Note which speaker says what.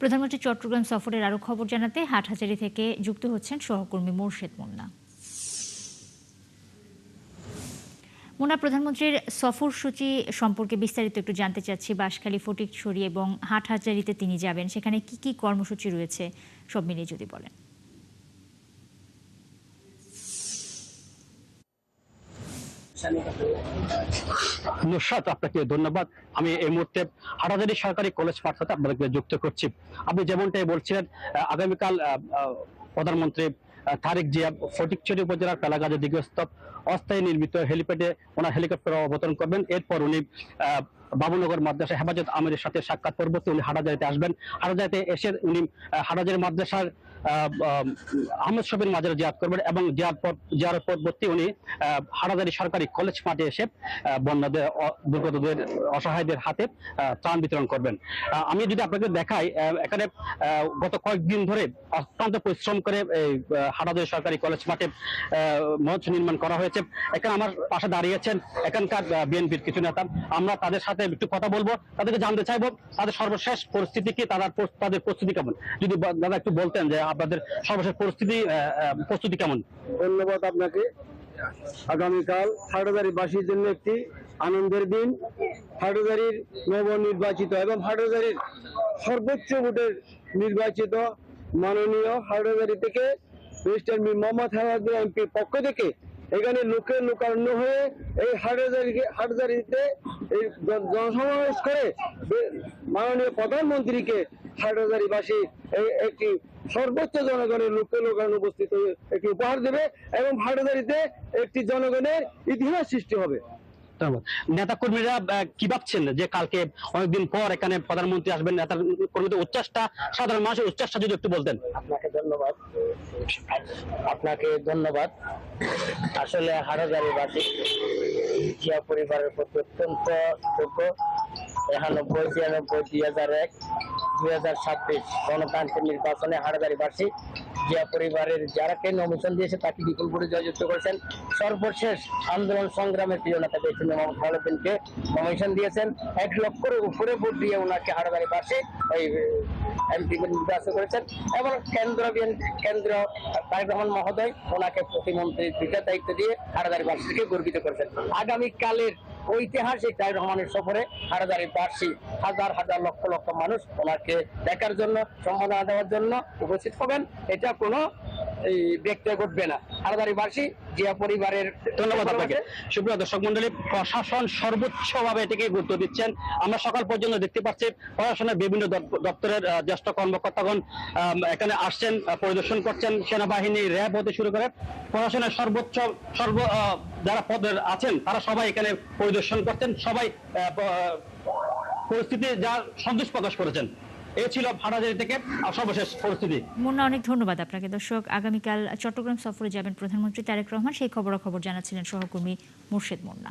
Speaker 1: প্রধানমন্ত্রী চট্টগ্রাম সফরের আরও খবর জানাতে হাটহাজারী থেকে যুক্ত হচ্ছেন সহকর্মী মোর্শেদ মুন্না। মুন্না, প্রধানমন্ত্রীর সফরসূচি সম্পর্কে বিস্তারিত একটু জানতে চাচ্ছি। বাঁশখালী, ফটিকছড়ি এবং হাটহাজারীতে তিনি যাবেন, সেখানে কি কি কর্মসূচি রয়েছে সব মিলিয়ে যদি বলেন।
Speaker 2: নুসরাত, আপনাকে ধন্যবাদ। আমি এই মুহূর্তে হাটহাজারী সরকারি কলেজ মাঠ সাথে আপনাদেরকে যুক্ত করছি। আপনি যেমনটাই বলছিলেন, আগামীকাল প্রধানমন্ত্রী তারেক জিয়া ফটিকছড়ি উপজেলার পেলাগাজী দিগস্থ অস্থায়ী নির্মিত হেলিপ্যাডে ওনার হেলিকপ্টার অবতরণ করবেন। এরপর উনি বাবুনগর মাদ্রাসা হেফাজত আমিরের সাথে সাক্ষাৎ পরবর্তী উনি হাটহাজারীতে আসবেন। হাটহাজারীতে এসে উনি হাটহাজারী মাদ্রাসার আহমদ শফির মাজারে জিয়ারত করবেন এবং জিয়ারত পরবর্তী উনি হাটহাজারী সরকারি কলেজ মাঠে এসে বন্যাদের দুর্গতদের অসহায়দের হাতে ত্রাণ বিতরণ করবেন। আমি যদি আপনাকে দেখাই, এখানে গত কয়েকদিন ধরে অত্যন্ত পরিশ্রম করে এই হাটহাজারী সরকারি কলেজ মাঠে মঞ্চ নির্মাণ করা হয়েছে। এখানে আমার পাশে দাঁড়িয়েছেন এখানকার বিএনপির কিছু নেতা। আমরা তাদের সাথে একটু কথা বলবো, তাদেরকে জানতে চাইবো তাদের সর্বশেষ পরিস্থিতি কি, তাদের প্রস্তুতি কেমন। যদি দাদা একটু বলতেন যে আপনাদের সর্বশেষ প্রস্তুতি কেমন।
Speaker 3: ধন্যবাদ আপনাকে। আগামীকাল হাটহাজারীবাসীর জন্য একটি আনন্দের দিন। হাটহাজারীর নবনির্বাচিত এবং হাটহাজারীর সর্বোচ্চ ভোটের নির্বাচিত মাননীয় হাটহাজারী থেকে মিস্টার মোহাম্মদ হাসান এমপির পক্ষ থেকে এখানে লোকারণ্য হয়ে এই হাটহাজারীতে এই জনসমাবেশ করে মাননীয় প্রধানমন্ত্রীকে হাটহাজারীবাসী একটি সর্বোচ্চ জনগণের লোকারণ্য উপস্থিত হয়ে একটি উপহার দেবে এবং হাটহাজারীতে একটি জনগণের ইতিহাস সৃষ্টি হবে।
Speaker 2: নেতা কর্মীরা কি ভাবছেন যে কালকে অনেকদিন পর এখানে প্রধানমন্ত্রী আসবেন, নেতা কর্মীদের উচ্চাসটা, সাধারণ মানুষের উচ্চাসটা যদি একটু বলতেন।
Speaker 4: আপনাকে ধন্যবাদ। আসলে হাটহাজারীবাসী জিয়া পরিবারের প্রতি অত্যন্ত যোগ্য। 91, 96, 2001, 2026 গণতান্ত্রিক নির্বাচনে হাটহাজারীবাসী জিয়া পরিবারের যারাকে নমিশন দিয়েছে তাকে বিপুল ভোটে জয়যুক্ত করেছেন। সর্বশেষ আন্দোলন সংগ্রামের প্রিয় নেতা বেসিন মোহাম্মদ খালেউদ্দিনকে নমিশন দিয়েছেন। 1 লক্ষের উপরে ভোট দিয়ে ওনাকে হাটহাজারীবাসী এই এমপি নির্বাচন করেছেন এবং কেন্দ্রীয় তারেক রহমান মহোদয় ওনাকে প্রতিমন্ত্রীর দুইটা দায়িত্ব দিয়ে হাটহাজারীবাসীকে গর্বিত করেছেন। আগামীকালের ঐতিহাসিক তারেক রহমানের সফরে হাটহাজারীবাসী হাজার হাজার লক্ষ লক্ষ মানুষ ওনাকে দেখার জন্য, সম্মাননা দেওয়ার জন্য উপস্থিত হবেন। এটা কোনো ব্যক্তি ঘটবে না। হাটহাজারীবাসী জিয়া পরিবারের।
Speaker 2: ধন্যবাদ আপনাকে। সুপ্রিয় দর্শক মন্ডলী, প্রশাসন সর্বোচ্চভাবে এটিকে গুরুত্ব দিচ্ছেন। আমরা সকাল পর্যন্ত দেখতে পাচ্ছি প্রশাসনের বিভিন্ন দপ্তরের জ্যেষ্ঠ কর্মকর্তাগণ এখানে আসছেন, পরিদর্শন করছেন। সেনাবাহিনী, র্যাব হতে শুরু করে প্রশাসনের যারা পদের আছেন তারা সবাই এখানে পরিদর্শন করছেন। সবাই পরিস্থিতি যা সন্তোষ প্রকাশ করেছেন। এই ছিল হাটহাজারী থেকে সর্বশেষ পরিস্থিতি।
Speaker 1: মুন্না, অনেক ধন্যবাদ আপনাকে। দর্শক, আগামীকাল চট্টগ্রাম সফরে যাবেন প্রধানমন্ত্রী তারেক রহমান, সেই খবরাখবর জানাচ্ছিলেন সহকর্মী মোর্শেদ মুন্না।